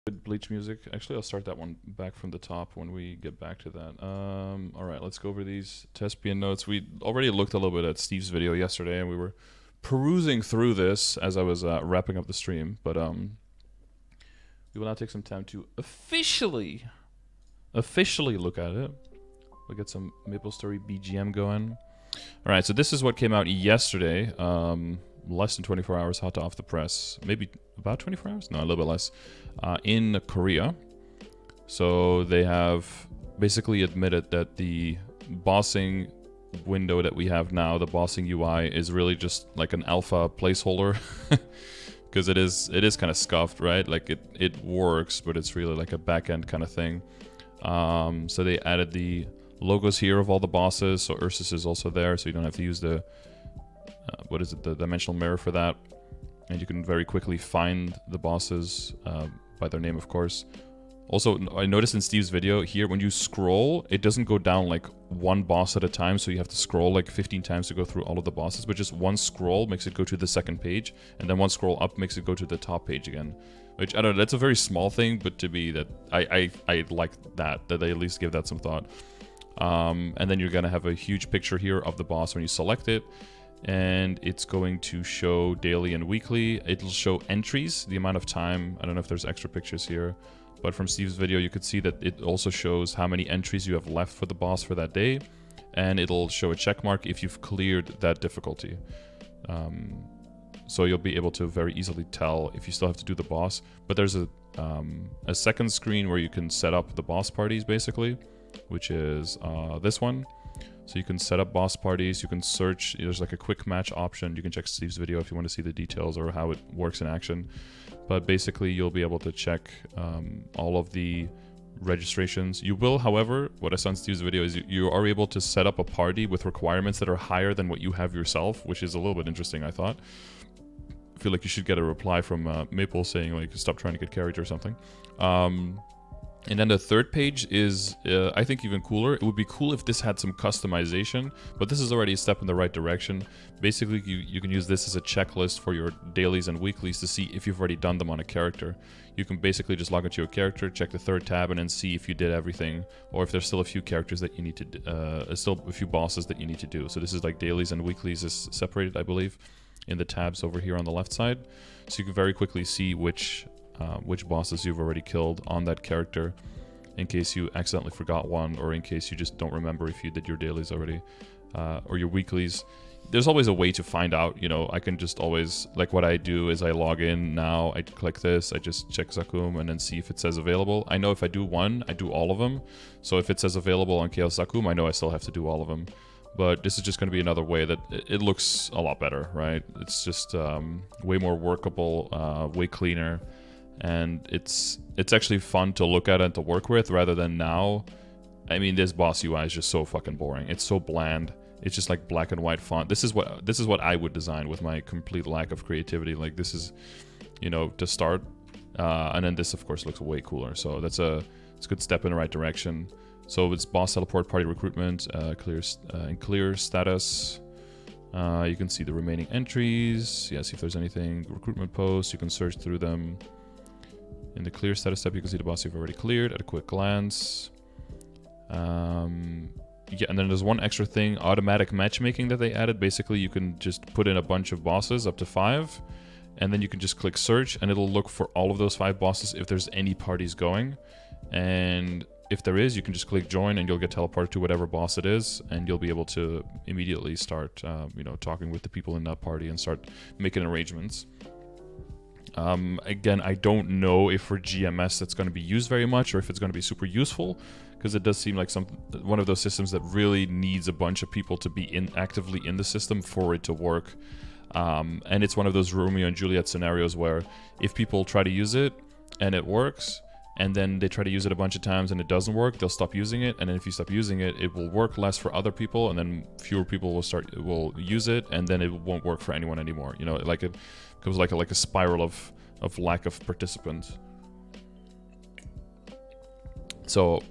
Good Bleach music. Actually, I'll start that one back from the top when we get back to that. All right, let's go over these Tespian notes. We already looked a little bit at Steve's video yesterday, and we were perusing through this as I was wrapping up the stream. But we will now take some time to officially look at it. We'll get some MapleStory BGM going. All right, so this is what came out yesterday. Less than 24 hours hot off the press. Maybe about 24 hours? No, a little bit less. In Korea. So they have basically admitted that the bossing window that we have now, the bossing UI, is really just like an alpha placeholder. Because it is kind of scuffed, right? Like it works, but it's really like a back-end kind of thing. So they added the logos here of all the bosses. So Ursus is also there, so you don't have to use the what is it, the dimensional mirror for that, and you can very quickly find the bosses by their name, of course. Also, I noticed in Steve's video here, when you scroll, it doesn't go down like one boss at a time, so you have to scroll like 15 times to go through all of the bosses, but just one scroll makes it go to the second page, and then one scroll up makes it go to the top page again. Which, I don't know, that's a very small thing, but to me, that I like that they at least give that some thought. And then you're gonna have a huge picture here of the boss when you select it. And it's going to show daily and weekly. It'll show entries, the amount of time. I don't know if there's extra pictures here, but from Steve's video you could see that it also shows how many entries you have left for the boss for that day, and it'll show a check mark if you've cleared that difficulty. So you'll be able to very easily tell if you still have to do the boss. But there's a second screen where you can set up the boss parties, basically, which is this one. So you can set up boss parties, you can search, there's like a quick match option. You can check Steve's video if you want to see the details or how it works in action. But basically you'll be able to check all of the registrations. You will, however, what I saw in Steve's video is you are able to set up a party with requirements that are higher than what you have yourself, which is a little bit interesting, I thought. I feel like you should get a reply from Maple saying like, stop trying to get carried or something. And then the third page is, I think, even cooler. It would be cool if this had some customization, but this is already a step in the right direction. Basically, you can use this as a checklist for your dailies and weeklies to see if you've already done them on a character. You can basically just log into your character, check the third tab, and then see if you did everything, or if there's still a few characters that you need to, still a few bosses that you need to do. So this is like dailies and weeklies is separated, I believe, in the tabs over here on the left side. So you can very quickly see which bosses you've already killed on that character, in case you accidentally forgot one, or in case you just don't remember if you did your dailies already, or your weeklies. There's always a way to find out, you know. I can just always, like what I do is I log in now, I click this, I just check Zakum and then see if it says available. I know if I do one, I do all of them. So if it says available on Chaos Zakum, I know I still have to do all of them. But this is just going to be another way that it looks a lot better, right? It's just way more workable, way cleaner. And it's actually fun to look at and to work with, rather than now. I mean, this boss UI is just so fucking boring. It's so bland. It's just like black and white font. This is what I would design with my complete lack of creativity. Like, this is, you know, to start. And then this, of course, looks way cooler. So it's a good step in the right direction. So it's boss teleport, party recruitment, clear status. You can see the remaining entries. Yeah, see if there's anything. Recruitment posts. You can search through them. In the clear status tab, you can see the boss you've already cleared at a quick glance. Yeah, and then there's one extra thing, automatic matchmaking, that they added. Basically, you can just put in a bunch of bosses, up to 5, and then you can just click search, and it'll look for all of those 5 bosses if there's any parties going. And if there is, you can just click join, and you'll get teleported to whatever boss it is, and you'll be able to immediately start, you know, talking with the people in that party and start making arrangements. Again, I don't know if for GMS that's going to be used very much, or if it's going to be super useful, because it does seem like one of those systems that really needs a bunch of people to be actively in the system for it to work. And it's one of those Romeo and Juliet scenarios where if people try to use it and it works, and then they try to use it a bunch of times and it doesn't work, they'll stop using it. And then if you stop using it, it will work less for other people, and then fewer people will use it, and then it won't work for anyone anymore. You know, like it goes like a spiral of lack of participants. So,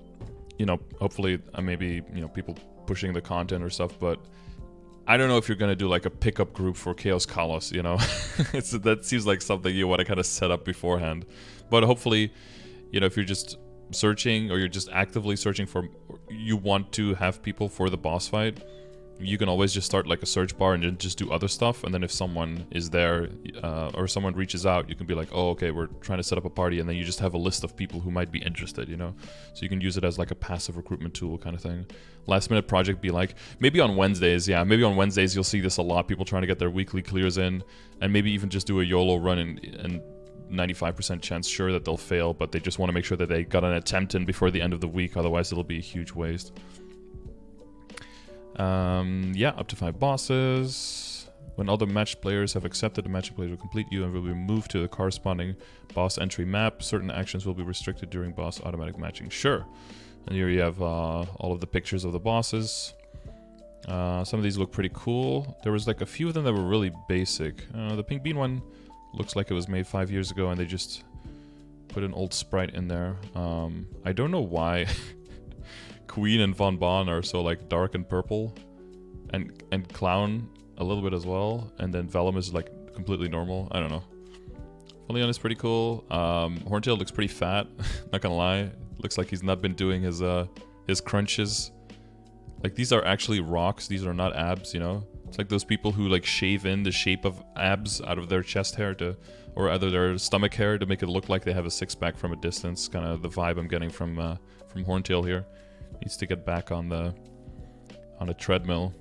you know, hopefully maybe, you know, people pushing the content or stuff, but I don't know if you're gonna do like a pickup group for Chaos Kalos, you know. That seems like something you want to kind of set up beforehand. But hopefully, you know, if you're just searching or you're just actively searching for, you want to have people for the boss fight, you can always just start like a search bar and then just do other stuff. And then if someone is there or someone reaches out, you can be like, oh, okay, we're trying to set up a party. And then you just have a list of people who might be interested, you know? So you can use it as like a passive recruitment tool kind of thing. Last minute project be like, maybe on Wednesdays, yeah, maybe on Wednesdays you'll see this a lot. People trying to get their weekly clears in, and maybe even just do a YOLO run and 95% chance sure that they'll fail, but they just want to make sure that they got an attempt in before the end of the week. Otherwise it'll be a huge waste. Yeah, up to 5 bosses. When other match players have accepted, the match players will complete you and will be moved to the corresponding boss entry map. Certain actions will be restricted during boss automatic matching. Sure. And here you have all of the pictures of the bosses. Some of these look pretty cool. There was like a few of them that were really basic. The pink bean one looks like it was made 5 years ago and they just put an old sprite in there. I don't know why Queen and Von Bon are so like dark and purple, and Clown a little bit as well, and then Vellum is like completely normal. I don't know. Folion is pretty cool. Horntail looks pretty fat, not gonna lie. Looks like he's not been doing his crunches. Like these are actually rocks, these are not abs, you know? It's like those people who like shave in the shape of abs out of their chest hair to, or either their stomach hair to make it look like they have a six-pack from a distance. Kind of the vibe I'm getting from Horntail here. Needs to get back on the treadmill.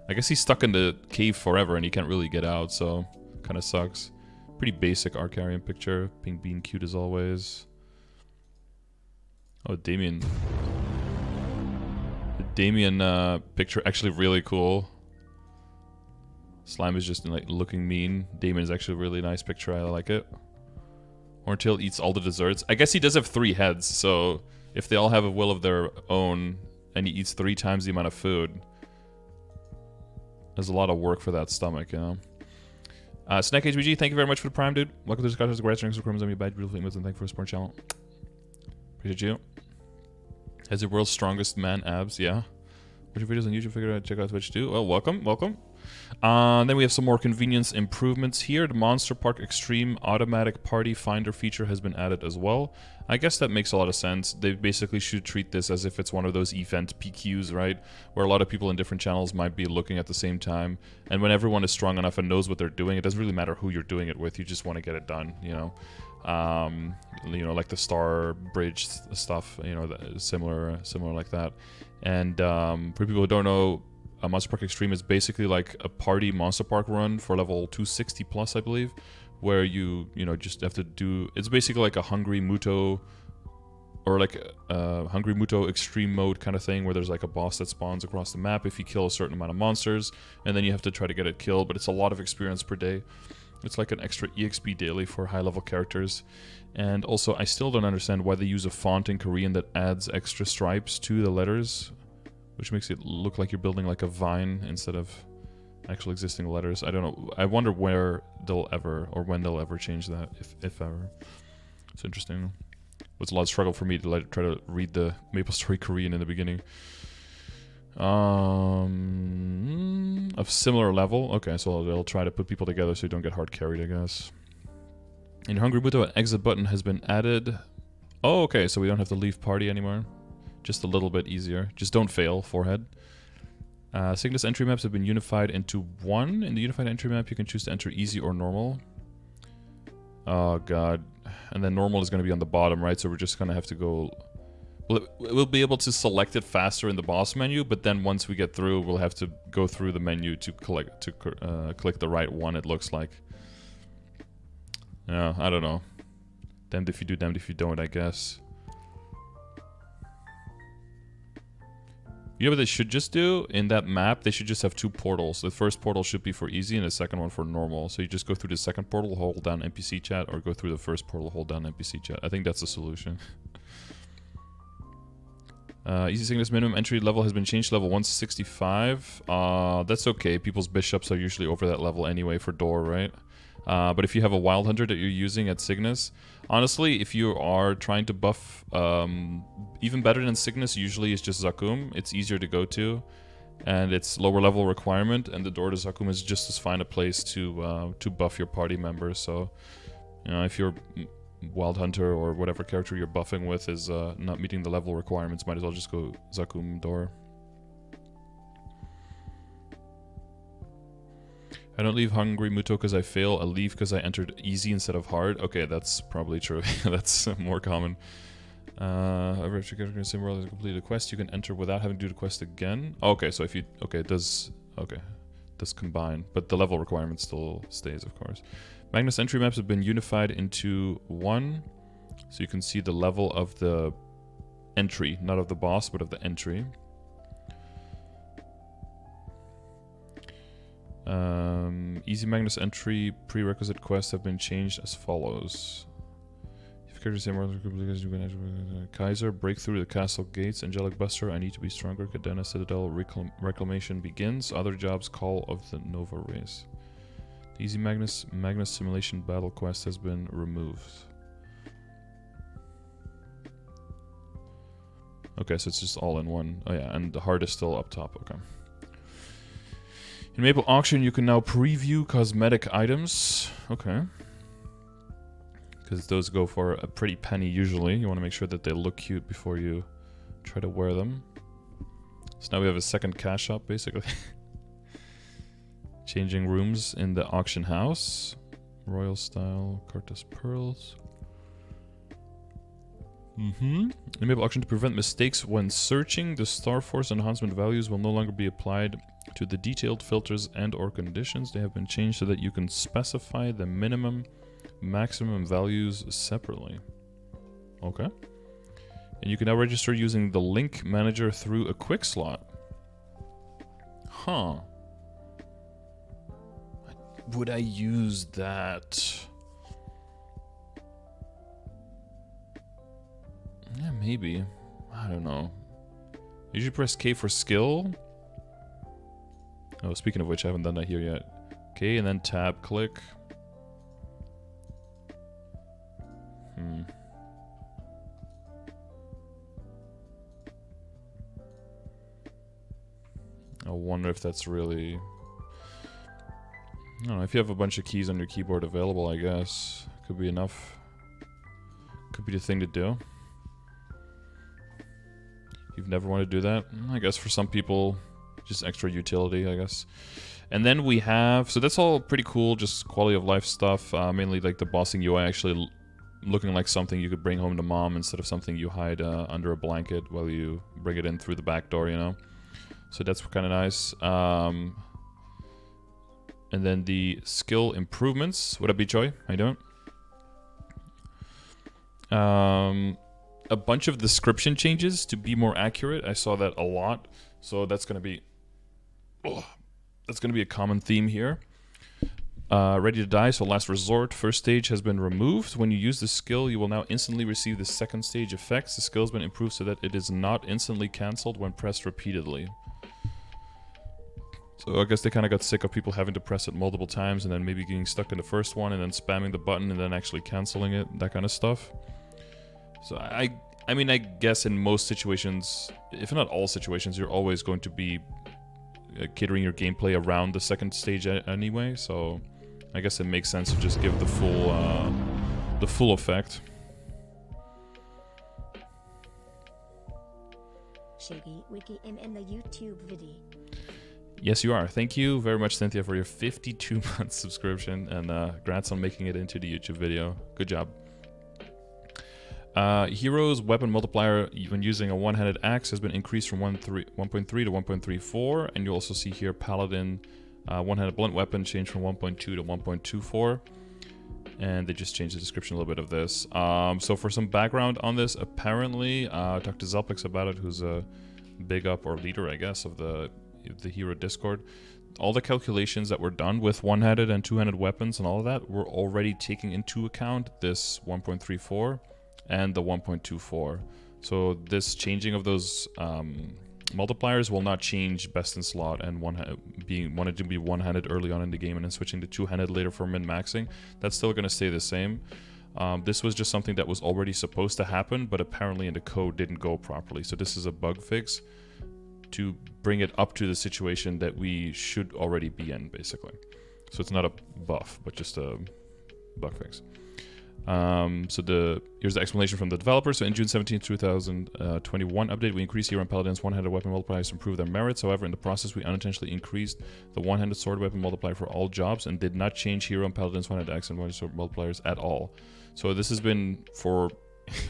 I guess he's stuck in the cave forever and he can't really get out, so kind of sucks. Pretty basic Arcarian picture. Pink Bean cute as always. Oh, Damien. The Damien picture actually really cool. Slime is just like looking mean. Damien is actually a really nice picture. I like it. Horntail eats all the desserts. I guess he does have 3 heads, so if they all have a will of their own and he eats 3 times the amount of food, there's a lot of work for that stomach, you know. Snack HBG, thank you very much for the prime, dude. Welcome to the Scardor. Congrats on your chromosomes, you bad, beautiful things, and thank you for the support channel. Appreciate you. Has the world's strongest man abs, yeah. Watch your videos on YouTube, figure out, check out Twitch too. Well, welcome, welcome. Then we have some more convenience improvements here. The Monster Park Extreme automatic party finder feature has been added as well. I guess that makes a lot of sense. They basically should treat this as if it's one of those event PQs, right? Where a lot of people in different channels might be looking at the same time. And when everyone is strong enough and knows what they're doing, it doesn't really matter who you're doing it with. You just want to get it done, you know. Like the Star Bridge stuff, you know, similar like that. And for people who don't know, Monster Park Extreme is basically like a party Monster Park run for level 260 plus, I believe, where you just have to do. It's basically like a Hungry Muto, or like a Hungry Muto extreme mode kind of thing, where there's like a boss that spawns across the map if you kill a certain amount of monsters, and then you have to try to get it killed. But it's a lot of experience per day. It's like an extra EXP daily for high-level characters. And also, I still don't understand why they use a font in Korean that adds extra stripes to the letters, which makes it look like you're building like a vine instead of actual existing letters. I don't know. I wonder where they'll ever, or when they'll ever change that, if ever. It's interesting. It was a lot of struggle for me to try to read the MapleStory Korean in the beginning. Of similar level. Okay, so they'll try to put people together so you don't get hard carried, I guess. In Hungry Buto, an exit button has been added. Oh, okay, so we don't have to leave party anymore. Just a little bit easier. Just don't fail, forehead. Cygnus entry maps have been unified into one. In the unified entry map, you can choose to enter easy or normal. Oh, God. And then normal is going to be on the bottom, right? So we're just going to have to go... We'll be able to select it faster in the boss menu, but then once we get through, we'll have to go through the menu to click the right one, it looks like. Yeah, I don't know. Damned if you do, damned if you don't, I guess. You know what they should just do? In that map, they should just have 2 portals. The first portal should be for easy and the second one for normal. So you just go through the second portal, hold down NPC chat, or go through the first portal, hold down NPC chat. I think that's the solution. Easy Cygnus minimum entry level has been changed to level 165. That's okay. People's bishops are usually over that level anyway for door, right? But if you have a Wild Hunter that you're using at Cygnus, honestly, if you are trying to buff, even better than Cygnus usually is just Zakum. It's easier to go to. and it's lower level requirement, and the door to Zakum is just as fine a place to buff your party members. So, you know, if your Wild Hunter or whatever character you're buffing with is not meeting the level requirements, might as well just go Zakum door. I don't leave Hungry Muto because I fail. I leave because I entered easy instead of hard. Okay, that's probably true. That's more common. However, if your character in the same world has completed a quest, you can enter without having to do the quest again. Okay, so if you... Okay, it does... Okay. It does combine. But the level requirement still stays, of course. Magnus entry maps have been unified into one. So you can see the level of the entry. Not of the boss, but of the entry. Easy Magnus entry prerequisite quests have been changed as follows. If characters say more you can enter Kaiser, break through the castle gates, Angelic Buster, I need to be stronger, Cadena Citadel, reclamation begins, other jobs, call of the Nova race. The Easy Magnus simulation battle quest has been removed. Okay, so it's just all in one. Oh yeah, and the heart is still up top, okay. In Maple Auction, you can now preview cosmetic items. Okay. Because those go for a pretty penny usually. You want to make sure that they look cute before you try to wear them. So now we have a second cash shop, basically. Changing rooms in the auction house. Royal style, Cartus Pearls. In Maple Auction, to prevent mistakes when searching, the Star Force enhancement values will no longer be applied to the detailed filters and or conditions. They have been changed so that you can specify the minimum, maximum values separately. Okay. And you can now register using the link manager through a quick slot. Huh. Would I use that? Yeah, maybe. I don't know. You should press K for skill. Oh, speaking of which, I haven't done that here yet. Okay, and then tab click. I wonder if that's really... I don't know, if you have a bunch of keys on your keyboard available, I guess. Could be enough. Could be the thing to do. You've never wanted to do that? I guess for some people, just extra utility, I guess. And then we have... So that's all pretty cool, just quality of life stuff. Mainly like the bossing UI actually looking like something you could bring home to mom instead of something you hide under a blanket while you bring it in through the back door, you know? So that's kind of nice. And then the skill improvements. What up, B-Choi? How you doing? A bunch of description changes to be more accurate. I saw that a lot. So that's going to be... that's going to be a common theme here. Ready to die, so last resort. First stage has been removed. When you use the skill, you will now instantly receive the second stage effects. The skill has been improved so that it is not instantly cancelled when pressed repeatedly. So I guess they kind of got sick of people having to press it multiple times and then maybe getting stuck in the first one and then spamming the button and then actually cancelling it, that kind of stuff. So I mean, I guess in most situations, if not all situations, you're always going to be catering your gameplay around the second stage anyway. So I guess it makes sense to just give the full effect. Shaggy Wiki in the YouTube video. Yes, you are. Thank you very much, Cynthia, for your 52-month subscription, and congrats on making it into the YouTube video. Good job. Heroes weapon multiplier when using a one-handed axe has been increased from 1.3 to 1.34, and you also see here Paladin one-handed blunt weapon changed from 1.2 to 1.24, and they just changed the description a little bit of this. So for some background on this, apparently, I talked to Zelpix about it, who's a big up or leader, I guess, of the hero Discord. All the calculations that were done with one-handed and two-handed weapons and all of that were already taking into account this 1.34 and the 1.24. So this changing of those multipliers will not change best in slot and wanted to be one-handed early on in the game and then switching to two-handed later for min-maxing. That's still going to stay the same. This was just something that was already supposed to happen, but apparently in the code didn't go properly. So this is a bug fix to bring it up to the situation that we should already be in, basically. So it's not a buff, but just a bug fix. Here's the explanation from the developer. So in June 17, 2021 update, we increased hero and paladins one-handed weapon multipliers to improve their merits. However, in the process, we unintentionally increased the one-handed sword weapon multiplier for all jobs and did not change hero and paladins one-handed axe and one-handed sword multipliers at all. So this has been for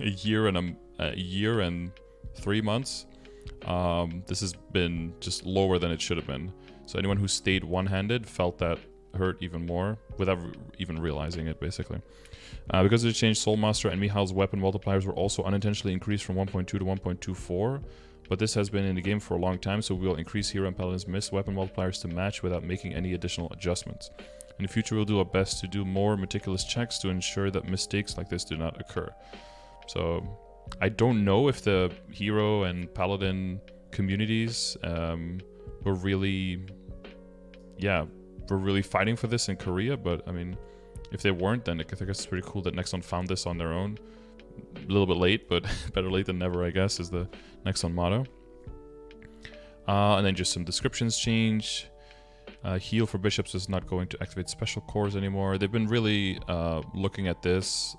a year and 3 months. This has been just lower than it should have been. So anyone who stayed one-handed felt that hurt even more without even realizing it, basically. Because of the change, Soulmaster and Mihal's weapon multipliers were also unintentionally increased from 1.2 to 1.24, but this has been in the game for a long time, so we will increase hero and paladin's miss weapon multipliers to match without making any additional adjustments. In the future, we'll do our best to do more meticulous checks to ensure that mistakes like this do not occur. So I don't know if the hero and paladin communities were really fighting for this in Korea, but I mean, if they weren't, then I think it's pretty cool that Nexon found this on their own. A little bit late, but better late than never, I guess, is the Nexon motto. And then just some descriptions change. Heal for bishops is not going to activate special cores anymore. They've been really looking at this,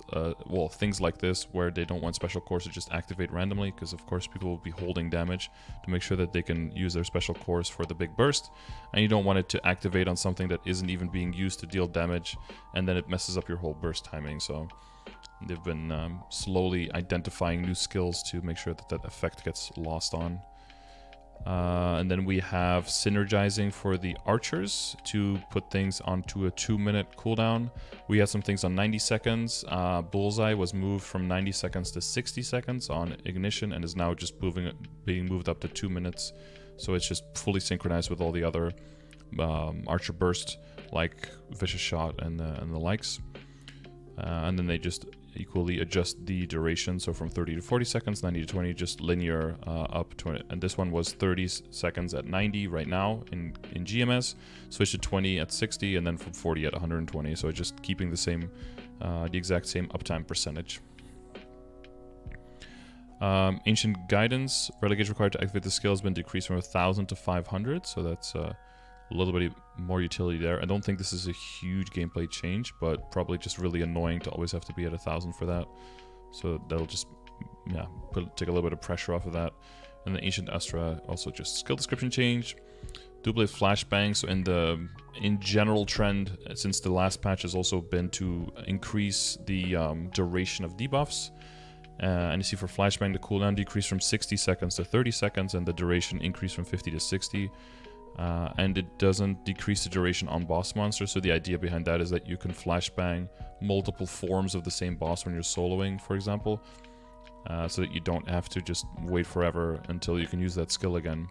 things like this, where they don't want special cores to just activate randomly, because of course people will be holding damage to make sure that they can use their special cores for the big burst, and you don't want it to activate on something that isn't even being used to deal damage, and then it messes up your whole burst timing. So they've been slowly identifying new skills to make sure that that effect gets lost on. And then we have synergizing for the archers to put things onto a 2-minute cooldown. We had some things on 90 seconds. Bullseye was moved from 90 seconds to 60 seconds on ignition and is now just being moved up to 2 minutes. So it's just fully synchronized with all the other archer burst, like Vicious Shot and the likes. And then they just equally adjust the duration, so from 30 to 40 seconds, 90 to 20, just linear up to it. And this one was 30 seconds at 90 right now in GMS, switch to 20 at 60, and then from 40 at 120. So just keeping the same, the exact same uptime percentage. Ancient Guidance, relegation required to activate the skill has been decreased from 1,000 to 500, so that's a little bit more utility there. I don't think this is a huge gameplay change, but probably just really annoying to always have to be at 1,000 for that. So that'll just, take a little bit of pressure off of that. And the Ancient Astra, also just skill description change. Double Flashbang, so in general trend, since the last patch has also been to increase the duration of debuffs. And you see for Flashbang, the cooldown decreased from 60 seconds to 30 seconds, and the duration increased from 50 to 60. And it doesn't decrease the duration on boss monsters, so the idea behind that is that you can flashbang multiple forms of the same boss when you're soloing, for example, so that you don't have to just wait forever until you can use that skill again.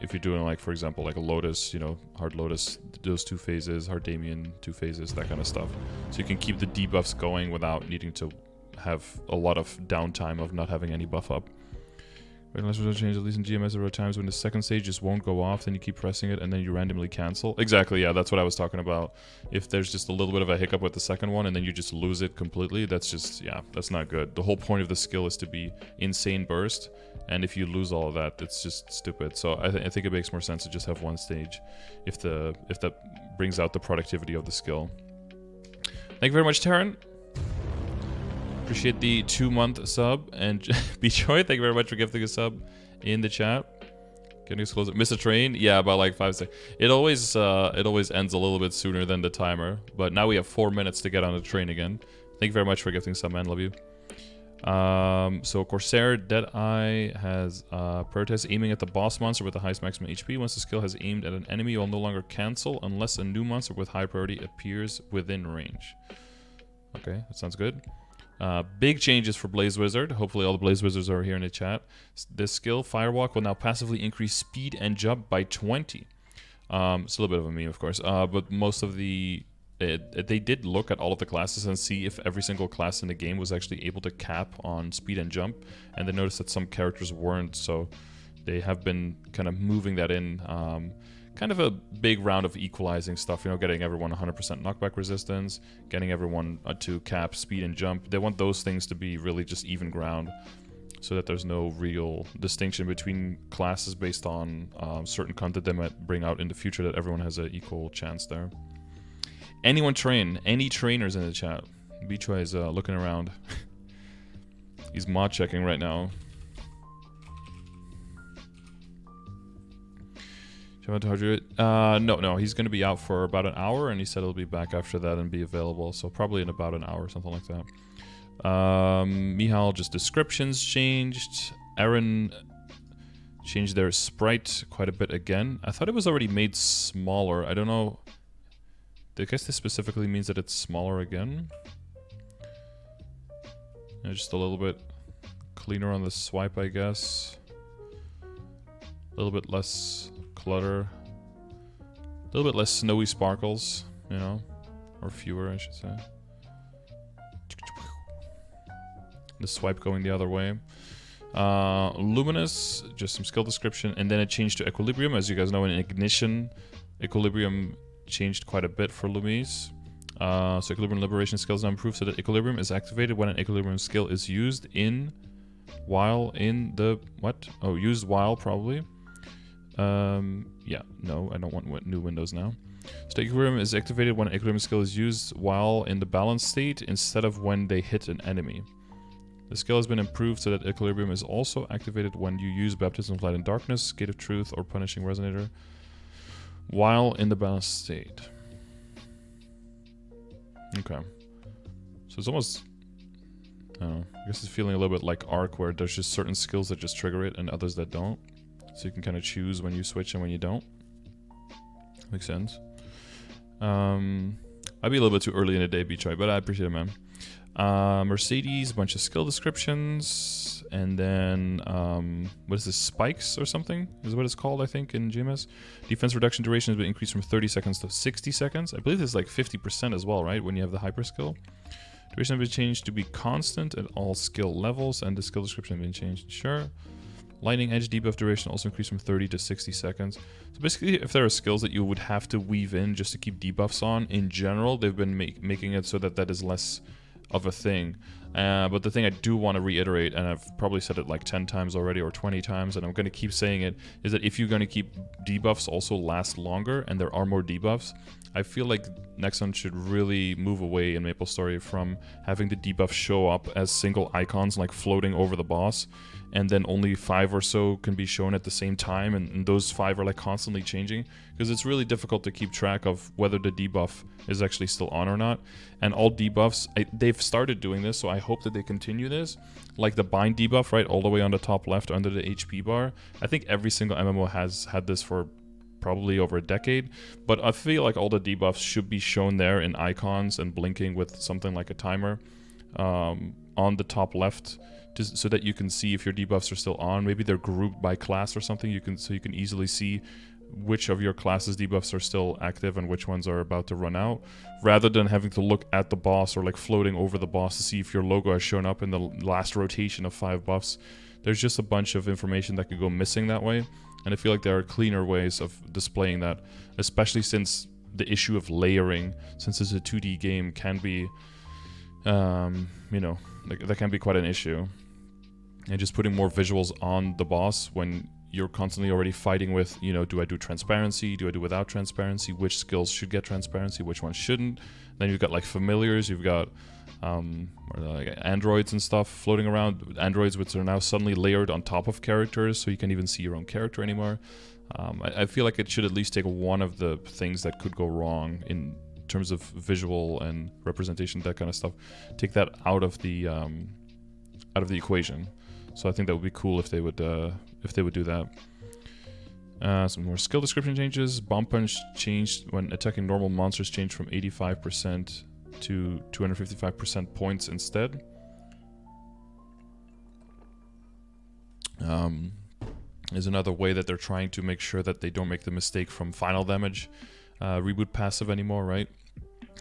If you're doing, like, for example, like a Lotus, Hard Lotus, those 2 phases, Hard Damien, 2 phases, that kind of stuff. So you can keep the debuffs going without needing to have a lot of downtime of not having any buff up. Unless there's a change, at least in GMS, there are times when the second stage just won't go off, then you keep pressing it, and then you randomly cancel. Exactly, yeah, that's what I was talking about. If there's just a little bit of a hiccup with the second one, and then you just lose it completely, that's just, that's not good. The whole point of the skill is to be insane burst, and if you lose all of that, it's just stupid. So I think it makes more sense to just have one stage, if that brings out the productivity of the skill. Thank you very much, Taryn. Appreciate the 2-month sub, and Bejoy, thank you very much for gifting a sub in the chat. Getting exclusive. Miss a train? Yeah, about like 5 seconds. It always ends a little bit sooner than the timer, but now we have 4 minutes to get on the train again. Thank you very much for gifting sub, man. Love you. So Corsair Deadeye has prioritized aiming at the boss monster with the highest maximum HP. Once the skill has aimed at an enemy, it will no longer cancel unless a new monster with high priority appears within range. Okay, that sounds good. Big changes for Blaze Wizard. Hopefully all the Blaze Wizards are here in the chat. This skill, Firewalk, will now passively increase speed and jump by 20. It's a little bit of a meme, of course. But most of the... they did look at all of the classes and see if every single class in the game was actually able to cap on speed and jump. And they noticed that some characters weren't, so they have been kind of moving that in. Kind of a big round of equalizing stuff, getting everyone 100% knockback resistance, getting everyone to cap speed and jump. They want those things to be really just even ground. so that there's no real distinction between classes based on certain content they might bring out in the future, that everyone has an equal chance there. Anyone train? Any trainers in the chat? Beachway is looking around. He's mod checking right now. No, he's going to be out for about an hour, and he said he'll be back after that and be available, so probably in about an hour, something like that. Mihal, just descriptions changed. Aaron changed their sprite quite a bit again. I thought it was already made smaller. I don't know. I guess this specifically means that it's smaller again. Yeah, just a little bit cleaner on the swipe, I guess. A little bit less clutter. A little bit less snowy sparkles, you know? Or fewer, I should say. The swipe going the other way. Luminous, just some skill description, and then it changed to Equilibrium. As you guys know, in Ignition, Equilibrium changed quite a bit for Lumis. So Equilibrium Liberation skills now improved so that Equilibrium is activated when an Equilibrium skill is used while in the... what? Oh, used while, probably. Yeah, no, I don't want new windows now. So Equilibrium is activated when an Equilibrium skill is used while in the balance state instead of when they hit an enemy. The skill has been improved so that Equilibrium is also activated when you use Baptism of Light and Darkness, Gate of Truth, or Punishing Resonator while in the balanced state. Okay. So it's almost... I don't know. I guess it's feeling a little bit like Arc, where there's just certain skills that just trigger it and others that don't. So you can kind of choose when you switch and when you don't. Makes sense. I'd be a little bit too early in the day, Beachai, but I appreciate it, man. Mercedes, bunch of skill descriptions, and then what is this, spikes or something is what it's called, I think, in GMS. Defense reduction duration has been increased from 30 seconds to 60 seconds. I believe it's like 50% as well, right, when you have the hyper skill. Duration has been changed to be constant at all skill levels, and the skill description has been changed. Sure. Lightning Edge debuff duration also increased from 30 to 60 seconds. So basically, if there are skills that you would have to weave in just to keep debuffs on, in general, they've been making it so that that is less of a thing. But the thing I do want to reiterate, and I've probably said it like 10 times already or 20 times, and I'm going to keep saying it, is that if you're going to keep debuffs also last longer and there are more debuffs, I feel like Nexon should really move away in MapleStory from having the debuffs show up as single icons like floating over the boss, and then only 5 or so can be shown at the same time, and those 5 are like constantly changing, because it's really difficult to keep track of whether the debuff is actually still on or not. And all debuffs, they've started doing this, so I hope that they continue this, like the bind debuff, right, all the way on the top left under the HP bar. I think every single MMO has had this for probably over a decade, but I feel like all the debuffs should be shown there in icons and blinking with something like a timer on the top left, so that you can see if your debuffs are still on. Maybe they're grouped by class or something, so you can easily see which of your class's debuffs are still active and which ones are about to run out, rather than having to look at the boss or like floating over the boss to see if your logo has shown up in the last rotation of 5 buffs. There's just a bunch of information that could go missing that way, and I feel like there are cleaner ways of displaying that, especially since the issue of layering, since it's a 2D game, can be, you know, that can be quite an issue. And just putting more visuals on the boss when you're constantly already fighting with, you know, do I do transparency? Do I do without transparency? Which skills should get transparency? Which ones shouldn't? Then you've got like familiars, you've got like androids and stuff floating around. Androids which are now suddenly layered on top of characters, so you can't even see your own character anymore. I feel like it should at least take one of the things that could go wrong in terms of visual and representation, that kind of stuff. Take that out of the equation. So I think that would be cool if they would do that. Some more skill description changes. Bomb Punch changed when attacking normal monsters, changed from 85% to 255% points instead. Is another way that they're trying to make sure that they don't make the mistake from final damage reboot passive anymore, right?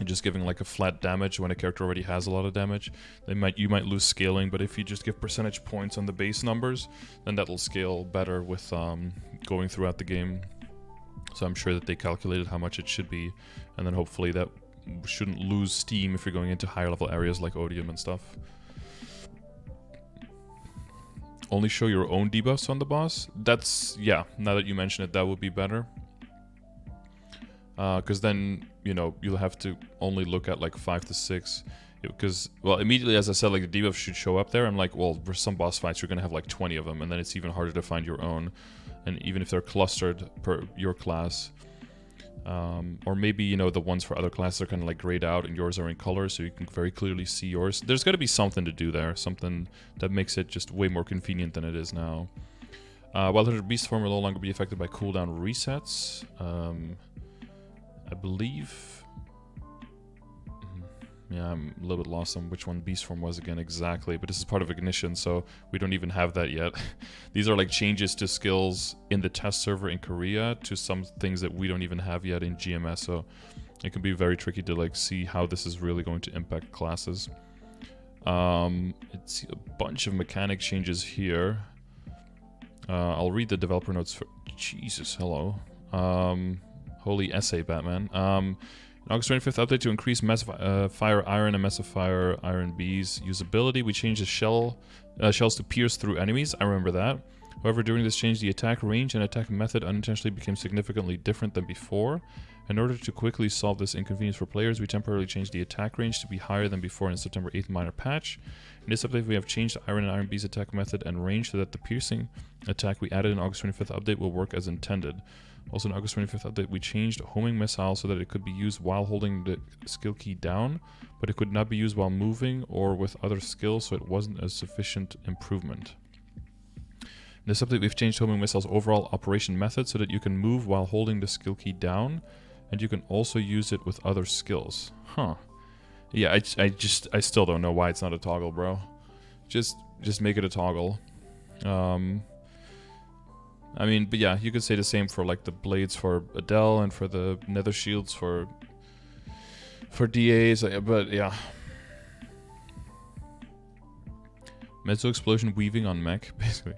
And just giving like a flat damage when a character already has a lot of damage. You might lose scaling, but if you just give percentage points on the base numbers, then that'll scale better with going throughout the game. So I'm sure that they calculated how much it should be, and then hopefully that shouldn't lose steam if you're going into higher level areas like Odium and stuff. only show your own debuffs on the boss. That's, yeah, now that you mention it, that would be better. Because then, you know, you'll have to only look at like 5 to 6. Because, well, immediately as I said, like the debuffs should show up there. I'm like, well, for some boss fights, you're going to have like 20 of them. And then it's even harder to find your own. And even if they're clustered per your class. Or maybe, you know, the ones for other classes are kind of like grayed out and yours are in color, so you can very clearly see yours. There's got to be something to do there. Something that makes it just way more convenient than it is now. While the beast form will no longer be affected by cooldown resets. I believe... Yeah, I'm a little bit lost on which one beast form was again exactly, but this is part of Ignition, so we don't even have that yet. These are like changes to skills in the test server in Korea to some things that we don't even have yet in GMS, so it can be very tricky to like see how this is really going to impact classes. It's a bunch of mechanic changes here. I'll read the developer notes for... Jesus, hello. Holy essay, Batman. August 25th update to increase Massive Fire Iron and Massive Fire Iron Bees usability. We changed the shells to pierce through enemies. I remember that. However, during this change, the attack range and attack method unintentionally became significantly different than before. In order to quickly solve this inconvenience for players, we temporarily changed the attack range to be higher than before in the September 8th minor patch. In this update, we have changed the Iron and Iron Bees attack method and range so that the piercing attack we added in August 25th update will work as intended. Also in August 25th update, we changed homing missile so that it could be used while holding the skill key down, but it could not be used while moving or with other skills, so it wasn't a sufficient improvement. In this update, we've changed homing missile's overall operation method so that you can move while holding the skill key down, and you can also use it with other skills. Huh. Yeah, I still don't know why it's not a toggle, bro. Just make it a toggle. I mean, but yeah, you could say the same for like the blades for Adele and for the nether shields for DAs, but yeah. Mezzo explosion weaving on mech, basically.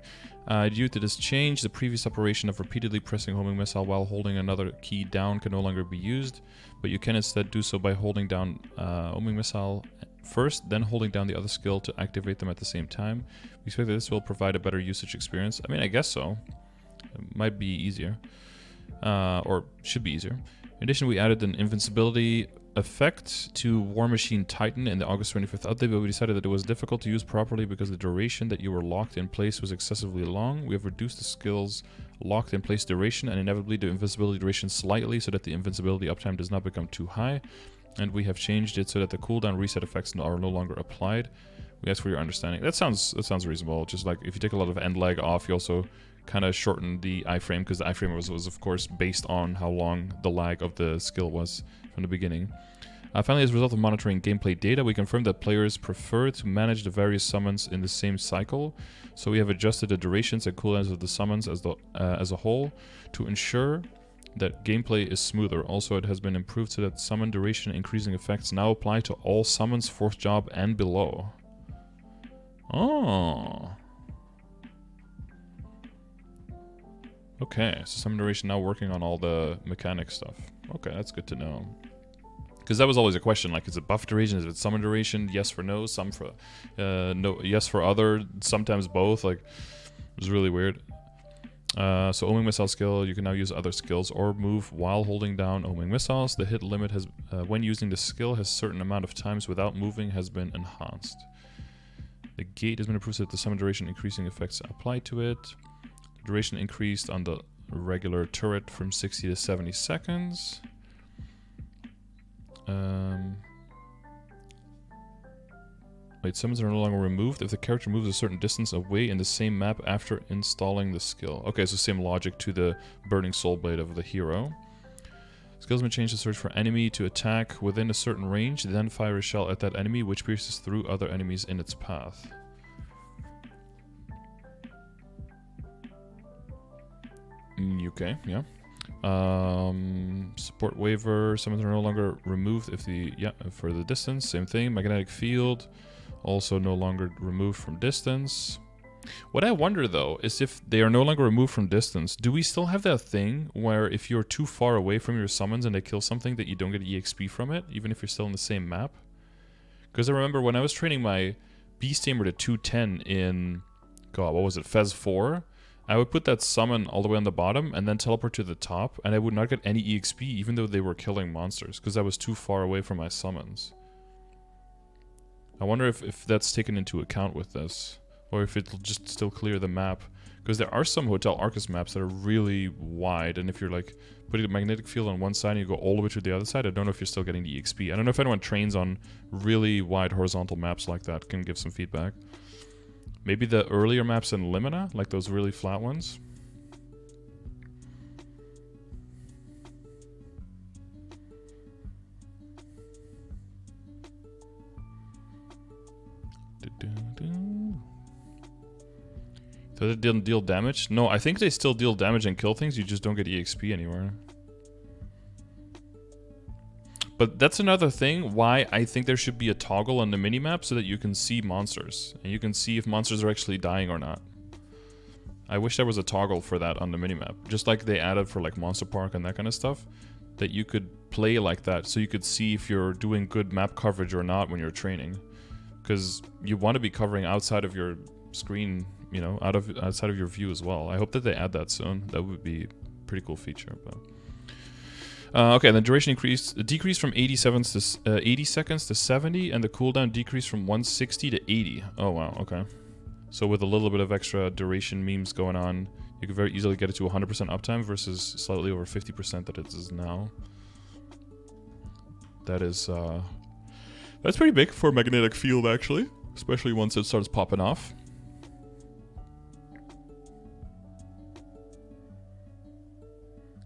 Due to this change, the previous operation of repeatedly pressing homing missile while holding another key down can no longer be used, but you can instead do so by holding down homing missile first, then holding down the other skill to activate them at the same time. We expect that this will provide a better usage experience. I mean, I guess so. It might be easier, or should be easier. In addition, we added an invincibility effect to War Machine Titan in the August 25th update, but we decided that it was difficult to use properly because the duration that you were locked in place was excessively long. We have reduced the skill's locked in place duration and inevitably the invincibility duration slightly so that the invincibility uptime does not become too high, and we have changed it so that the cooldown reset effects are no longer applied. We ask for your understanding. That sounds reasonable. Just like if you take a lot of end lag off, you also kind of shorten the iframe, because the iframe was of course based on how long the lag of the skill was from the beginning. Finally, as a result of monitoring gameplay data, we confirmed that players prefer to manage the various summons in the same cycle, so we have adjusted the durations and cooldowns of the summons as a whole to ensure that gameplay is smoother. Also, it has been improved so that summon duration increasing effects now apply to all summons, 4th job and below. Oh. Okay, so summon duration now working on all the mechanic stuff. Okay, that's good to know. Because that was always a question, like, is it buff duration, is it summon duration? Yes for no, some for no, yes for other, sometimes both. Like, it was really weird. So homing missile skill, you can now use other skills or move while holding down homing missiles. The hit limit has, when using the skill, has certain amount of times without moving has been enhanced. The gate has been improved so that the summon duration increasing effects apply to it. The duration increased on the regular turret from 60 to 70 seconds. Wait, summons are no longer removed if the character moves a certain distance away in the same map after installing the skill. Okay, so same logic to the Burning Soul Blade of the hero. Skills may change to search for enemy to attack within a certain range, then fire a shell at that enemy, which pierces through other enemies in its path. Okay, yeah. Support waiver, summons are no longer removed if the, for the distance, same thing. Magnetic field, also no longer removed from distance. What I wonder though is if they are no longer removed from distance, do we still have that thing where if you're too far away from your summons and they kill something that you don't get EXP from it, even if you're still in the same map? Because I remember when I was training my Beast Tamer to 210 in God, what was it? Fez 4. I would put that summon all the way on the bottom and then teleport to the top, and I would not get any EXP even though they were killing monsters because I was too far away from my summons. I wonder if that's taken into account with this, or if it'll just still clear the map. Because there are some Hotel Arcus maps that are really wide, and if you're like putting a magnetic field on one side and you go all the way to the other side, I don't know if you're still getting the EXP. I don't know if anyone trains on really wide horizontal maps like that, can give some feedback. Maybe the earlier maps in Limina, like those really flat ones. So they didn't deal damage? No, I think they still deal damage and kill things, you just don't get EXP anywhere. But that's another thing why I think there should be a toggle on the minimap so that you can see monsters. And you can see if monsters are actually dying or not. I wish there was a toggle for that on the minimap. Just like they added for like Monster Park and that kind of stuff. That you could play like that so you could see if you're doing good map coverage or not when you're training. Because you want to be covering outside of your screen, you know, outside of your view as well. I hope that they add that soon. That would be a pretty cool feature. But okay, the duration decreased from 80 seconds to 70, and the cooldown decreased from 160 to 80. Oh wow, okay. So with a little bit of extra duration memes going on, you could very easily get it to 100% uptime versus slightly over 50% that it is now. That is that's pretty big for a magnetic field actually, especially once it starts popping off.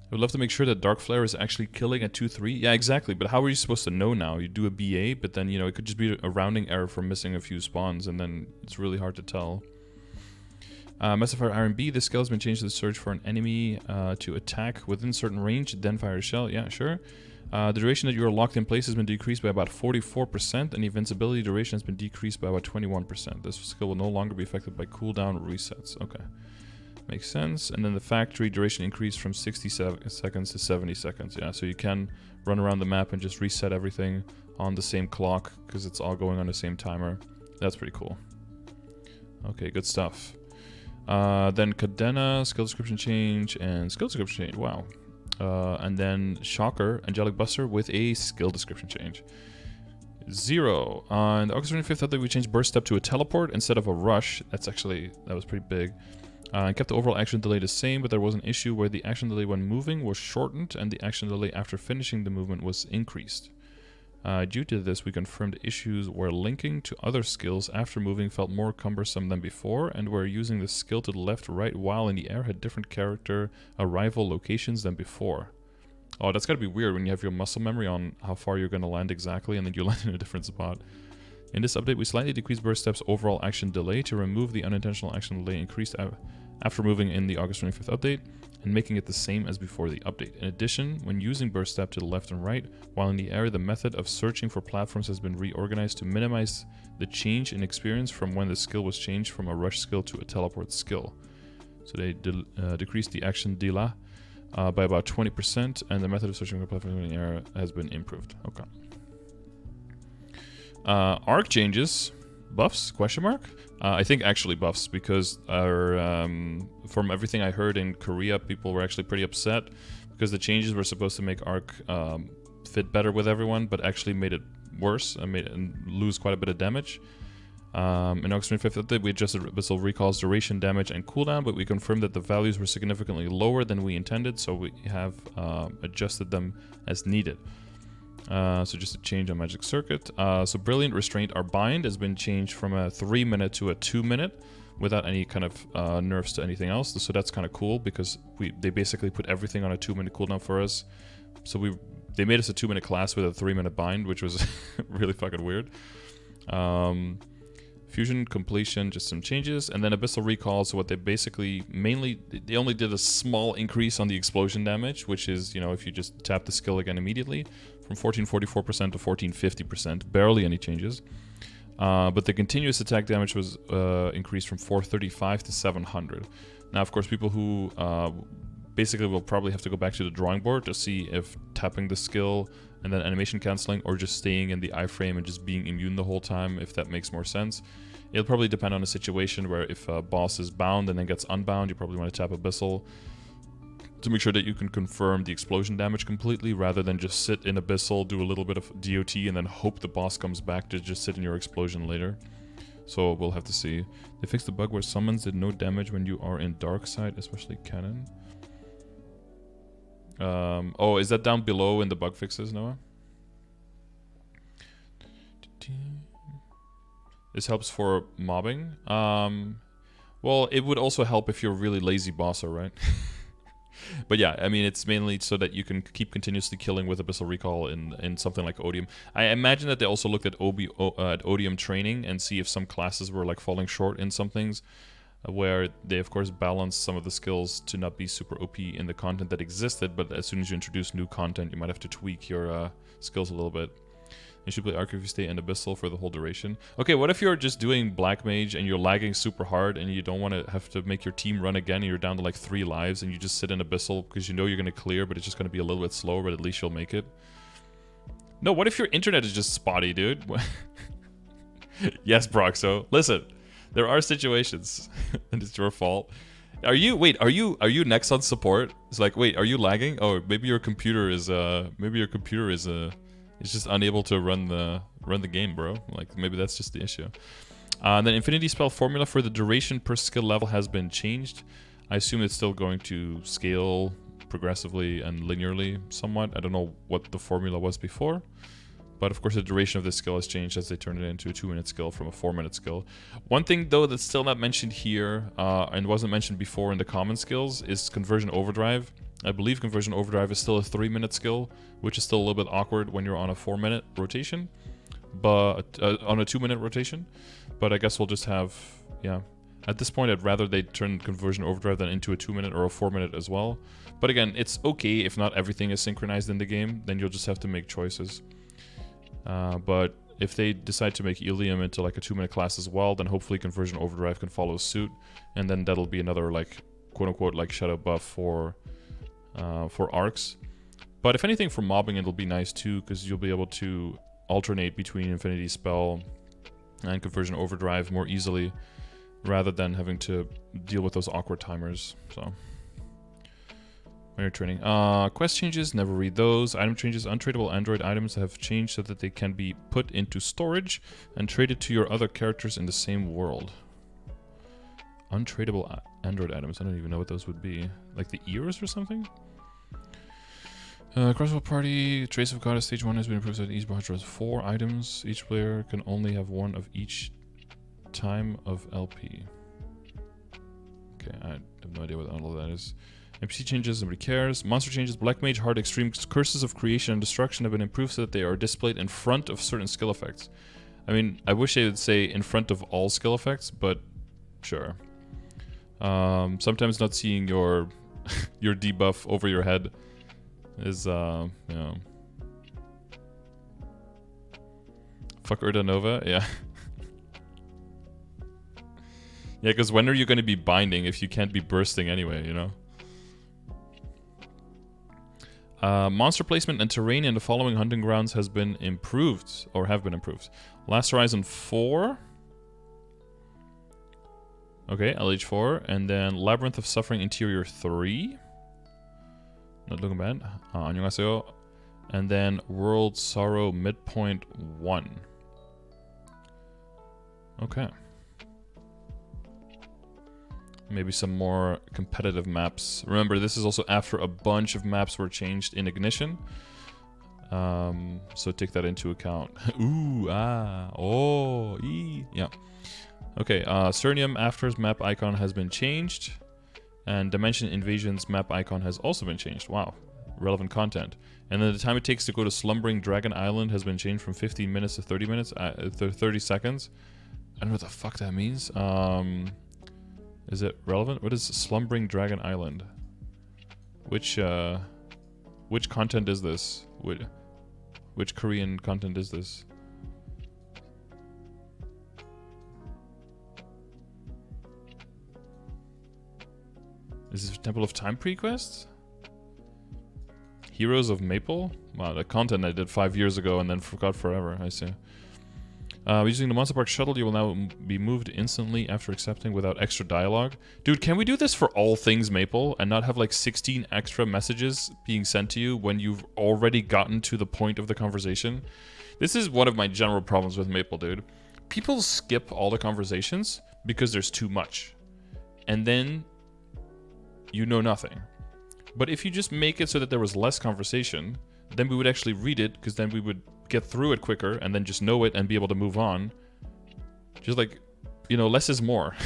I would love to make sure that Dark Flare is actually killing at 2-3. Yeah, exactly, but how are you supposed to know now? You do a BA, but then, you know, it could just be a rounding error for missing a few spawns, and then it's really hard to tell. Massive Iron B, this skill has been changed to search for an enemy to attack within certain range, then fire a shell. Yeah, sure. The duration that you are locked in place has been decreased by about 44%, and invincibility duration has been decreased by about 21%. This skill will no longer be affected by cooldown resets. Okay. Makes sense. And then the factory duration increased from 60 seconds to 70 seconds. Yeah, so you can run around the map and just reset everything on the same clock because it's all going on the same timer. That's pretty cool. Okay, good stuff. Then Cadena, skill description change, and skill description change. Wow. And then Shocker, Angelic Buster with a skill description change. 0. On the August 25th update, we changed Burst Step to a teleport instead of a rush. That was pretty big. And kept the overall action delay the same, but there was an issue where the action delay when moving was shortened and the action delay after finishing the movement was increased. Due to this, we confirmed issues where linking to other skills after moving felt more cumbersome than before, and where using the skill to the left or right while in the air had different character arrival locations than before. Oh, that's gotta be weird when you have your muscle memory on how far you're gonna land exactly and then you land in a different spot. In this update, we slightly decreased Burst Step's overall action delay to remove the unintentional action delay increased after moving in the August 25th update, and making it the same as before the update. In addition, when using Burst Step to the left and right, while in the air, the method of searching for platforms has been reorganized to minimize the change in experience from when the skill was changed from a rush skill to a teleport skill. So they decreased the action delay by about 20%, and the method of searching for platforms in the air has been improved. Okay. Arc changes. Buffs? Question mark? I think actually buffs, because from everything I heard in Korea, people were actually pretty upset because the changes were supposed to make Arc fit better with everyone, but actually made it worse and lose quite a bit of damage. In August 25th update, we adjusted Abyssal Recall's duration, damage, and cooldown, but we confirmed that the values were significantly lower than we intended, so we have adjusted them as needed. So just a change on Magic Circuit. So Brilliant Restraint, our bind has been changed from a 3-minute to a 2-minute without any kind of nerfs to anything else. So that's kind of cool because they basically put everything on a 2-minute cooldown for us. So they made us a 2-minute class with a 3-minute bind, which was really fucking weird. Fusion Completion, just some changes, and then Abyssal Recall. So what they basically they only did a small increase on the explosion damage, which is, you know, if you just tap the skill again immediately, from 1444% to 1450%, barely any changes. But the continuous attack damage was increased from 435 to 700. Now, of course, people who basically will probably have to go back to the drawing board to see if tapping the skill and then animation canceling, or just staying in the iframe and just being immune the whole time, if that makes more sense. It'll probably depend on a situation where if a boss is bound and then gets unbound, you probably want to tap Abyssal to make sure that you can confirm the explosion damage completely, rather than just sit in Abyssal, do a little bit of DOT, and then hope the boss comes back to just sit in your explosion later. So we'll have to see. They fixed the bug where summons did no damage when you are in dark side, especially cannon. Oh, is that down below in the bug fixes, Noah? This helps for mobbing. Well, it would also help if you're a really lazy bosser, right? But yeah, I mean, it's mainly so that you can keep continuously killing with Abyssal Recall in something like Odium. I imagine that they also looked at Odium training and see if some classes were like falling short in some things, where they of course balance some of the skills to not be super OP in the content that existed, but as soon as you introduce new content, you might have to tweak your skills a little bit. You should play Arc if you stay in Abyssal for the whole duration. Okay, what if you're just doing Black Mage and you're lagging super hard and you don't want to have to make your team run again and you're down to like 3 lives and you just sit in Abyssal because you know you're going to clear, but it's just going to be a little bit slower, but at least you'll make it? No, what if your internet is just spotty, dude? Yes, Broxo. Listen, there are situations, and it's your fault. Are you next on support? It's like, wait, are you lagging? Oh, maybe your computer is it's just unable to run the game, bro. Like, maybe that's just the issue. And then Infinity Spell formula for the duration per skill level has been changed. I assume it's still going to scale progressively and linearly somewhat. I don't know what the formula was before. But of course the duration of this skill has changed as they turned it into a 2-minute skill from a 4-minute skill. One thing though that's still not mentioned here, and wasn't mentioned before in the common skills, is Conversion Overdrive. I believe Conversion Overdrive is still a 3-minute skill, which is still a little bit awkward when you're on a 4-minute rotation, but on a 2-minute rotation. But I guess we'll just have, yeah. At this point, I'd rather they turn Conversion Overdrive than into a 2-minute or a 4-minute as well. But again, it's okay if not everything is synchronized in the game, then you'll just have to make choices. But if they decide to make Ilium into like a 2-minute class as well, then hopefully Conversion Overdrive can follow suit, and then that'll be another like quote-unquote like shadow buff for arcs. But if anything, for mobbing it'll be nice too, because you'll be able to alternate between Infinity Spell and Conversion Overdrive more easily, rather than having to deal with those awkward timers. So when you're training, quest changes, never read those. Item changes, untradeable Android items have changed so that they can be put into storage and traded to your other characters in the same world. Untradeable Android items, I don't even know what those would be. Like the ears or something? Crossbow Party, Trace of Goddess Stage 1 has been improved so that each boss draws 4 items. Each player can only have 1 of each time of LP. Okay, I have no idea what all of that is. NPC changes, nobody cares. Monster changes, Black Mage, Hard Extreme, Curses of Creation and Destruction have been improved so that they are displayed in front of certain skill effects. I mean, I wish they would say in front of all skill effects, but sure. Sometimes not seeing your your debuff over your head is, you know. Fuck Urda Nova, yeah. Yeah, because when are you going to be binding if you can't be bursting anyway, you know? Monster placement and terrain in the following hunting grounds has been improved, or have been improved. Last Horizon 4. Okay, LH4. And then Labyrinth of Suffering Interior 3. Not looking bad. 안녕하세요. And then World Sorrow Midpoint 1. Okay. Maybe some more competitive maps. Remember, this is also after a bunch of maps were changed in Ignition. So take that into account. Ooh, ah, oh, ee. Yeah. Okay, Cernium After's map icon has been changed. And Dimension Invasion's map icon has also been changed. Wow, relevant content. And then the time it takes to go to Slumbering Dragon Island has been changed from 15 minutes to 30 minutes, 30 seconds. I don't know what the fuck that means. Is it relevant? What is Slumbering Dragon Island? Which content is this? Which Korean content is this? Is this Temple of Time pre-quest? Heroes of Maple? Wow, the content I did 5 years ago and then forgot forever, I see. Using the Monster Park shuttle, you will now be moved instantly after accepting without extra dialogue. Dude, can we do this for all things Maple and not have like 16 extra messages being sent to you when you've already gotten to the point of the conversation? This is one of my general problems with Maple, dude. People skip all the conversations because there's too much. And then you know nothing. But if you just make it so that there was less conversation, then we would actually read it, because then we would get through it quicker and then just know it and be able to move on. Just like, you know, less is more.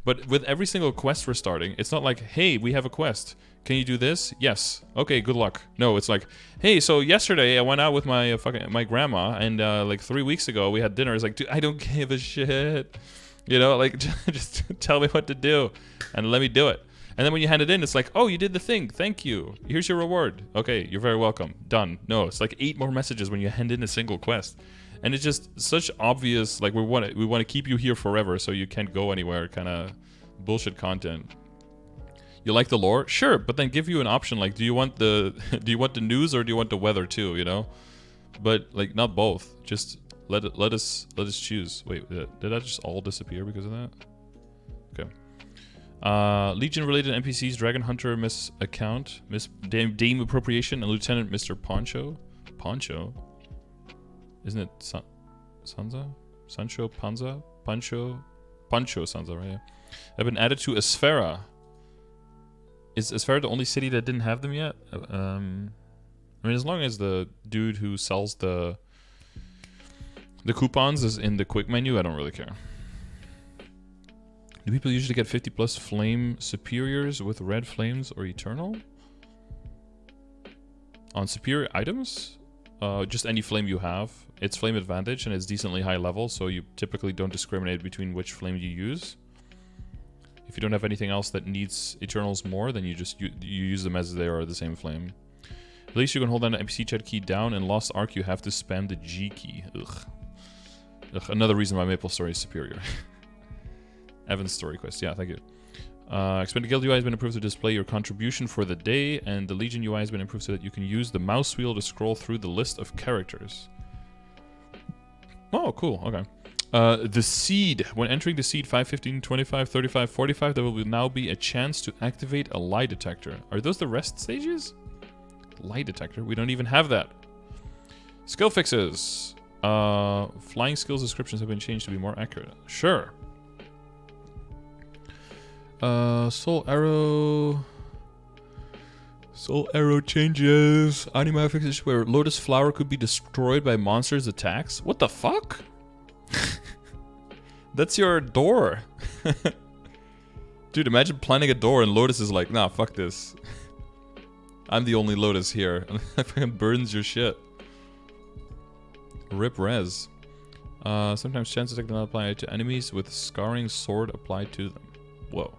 But with every single quest we're starting, it's not like, hey, we have a quest. Can you do this? Yes. Okay, good luck. No, it's like, hey, so yesterday I went out with my my grandma, and like 3 weeks ago we had dinner. It's like, dude, I don't give a shit. You know, like, just tell me what to do and let me do it. And then when you hand it in, it's like, oh, you did the thing. Thank you. Here's your reward. Okay, you're very welcome. Done. No, it's like 8 more messages when you hand in a single quest. And it's just such obvious, like, we want to keep you here forever so you can't go anywhere kind of bullshit content. You like the lore? Sure, but then give you an option, like, do you want the news or do you want the weather too, you know? But like, not both. Just let us choose. Wait, did that just all disappear because of that? Okay. Legion-related NPCs, Dragon Hunter, Miss Account, Miss Dame Appropriation, and Lieutenant Mr. Poncho. Poncho? Isn't it Sansa? Sancho Panza? Pancho Sansa, right? Have been added to Esfera. Is Esfera the only city that didn't have them yet? I mean, as long as the dude who sells the coupons is in the quick menu, I don't really care. Do people usually get 50 plus flame superiors with red flames or eternal? On superior items? Just any flame you have. It's flame advantage and it's decently high level, so you typically don't discriminate between which flame you use. If you don't have anything else that needs eternals more, then you use them as they are the same flame. At least you can hold down the NPC chat key down. In Lost Ark you have to spam the G key. Ugh. Another reason why MapleStory is superior. Evan's story quest. Yeah, thank you. Expanded Guild UI has been improved to display your contribution for the day, and the Legion UI has been improved so that you can use the mouse wheel to scroll through the list of characters. Oh, cool. Okay. The Seed. When entering the Seed 5, 15, 25, 35, 45, there will now be a chance to activate a lie detector. Are those the rest stages? Lie detector? We don't even have that. Skill fixes. Flying skills descriptions have been changed to be more accurate. Sure. Soul Arrow changes. Anima fixes where Lotus Flower could be destroyed by monsters' attacks. What the fuck? That's your door. Dude, imagine planning a door and Lotus is like, nah, fuck this. I'm the only Lotus here. And it fucking burns your shit. Rip res. Sometimes chance attack do not apply to enemies with scarring sword applied to them. Whoa.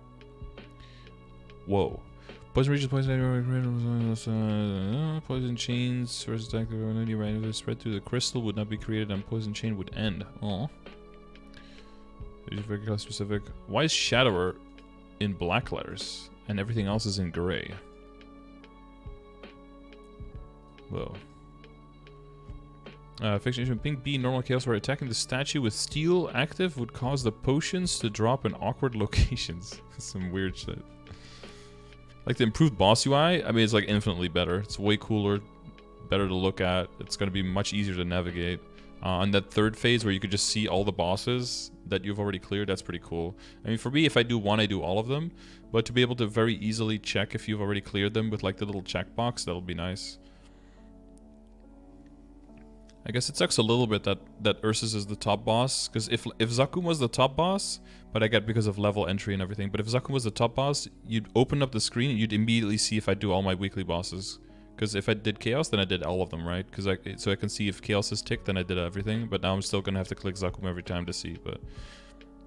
Whoa. Poison reaches poison chains versus attack randomly spread through the crystal would not be created and poison chain would end. Oh. Very class specific. Why is Shadower in black letters and everything else is in gray? Whoa. Fiction pink B normal chaos where attacking the statue with steel active would cause the potions to drop in awkward locations. Some weird shit. Like the improved boss UI, I mean, it's like infinitely better. It's way cooler, better to look at. It's going to be much easier to navigate. On that third phase where you could just see all the bosses that you've already cleared, that's pretty cool. I mean, for me, if I do one, I do all of them. But to be able to very easily check if you've already cleared them with like the little checkbox, that'll be nice. I guess it sucks a little bit that Ursus is the top boss, because if Zakum was the top boss, but I get because of level entry and everything, but if Zakum was the top boss, you'd open up the screen and you'd immediately see if I do all my weekly bosses. Because if I did Chaos, then I did all of them, right? So I can see if Chaos is ticked, then I did everything, but now I'm still going to have to click Zakum every time to see, but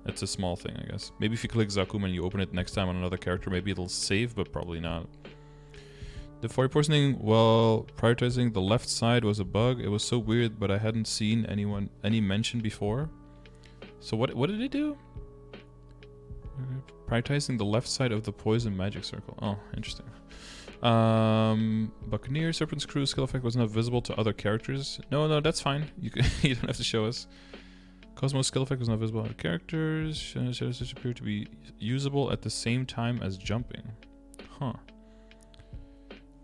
it's a small thing, I guess. Maybe if you click Zakum and you open it next time on another character, maybe it'll save, but probably not. The fire poisoning while prioritizing the left side was a bug. It was so weird, but I hadn't seen any mention before. So what did it do? Prioritizing the left side of the poison magic circle. Oh, interesting. Buccaneer, Serpent's Crew skill effect was not visible to other characters. No, that's fine. You can, you don't have to show us. Cosmos skill effect was not visible to other characters. Shadows appear to be usable at the same time as jumping. Huh.